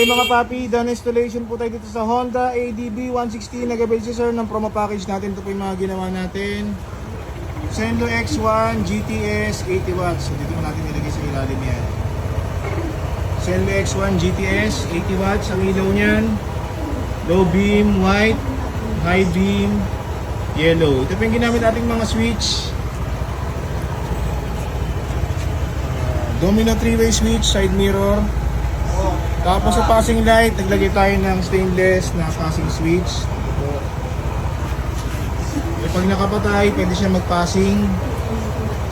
Okay mga papi, done installation po tayo dito sa Honda ADB 160. Nag-avail si sir ng promo package natin. Ito po yung mga ginawa natin. Sendo X1 GTS 80 watts. So dito po natin nilagay sa ilalim yan. Sendo X1 GTS 80 watts. Ang ilaw niyan, low beam, white, high beam, yellow. Ito po yung ginamit nating mga switch. Domino 3-way switch, side mirror. Tapos sa passing light, naglagay tayo ng stainless na passing switch. E pag nakapatay, pwede siya mag-passing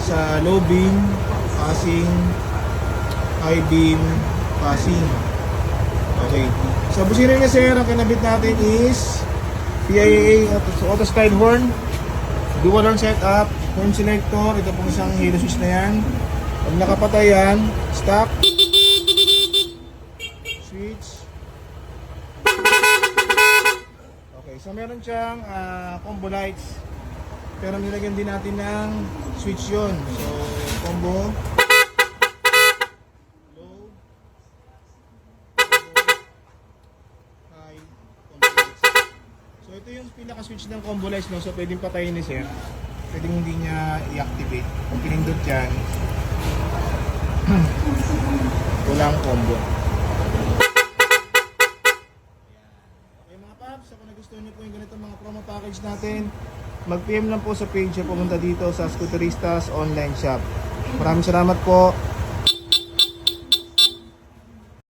sa low beam, passing, high beam, passing. Okay. Sa busina niya sir, ang kinabit natin is PIA auto style horn, dual horn setup, horn selector. Ito pong isang halo switch na yan. Pag nakapatay yan, stop. Switch. Okay, so meron siyang combo lights. Pero nilagyan din natin ng switch yun. So, combo. Low. High. Combo lights. So, ito yung pinaka-switch ng combo lights, no? So, pwedeng patayin ni sir. Pwedeng hindi niya i-activate. Kung pinindot yan, walang combo. So kung nagustuhan nyo po yung ganito mga promo package natin, mag-PM lang po sa page na pumunta dito sa Scooteristas online shop. Maraming salamat po.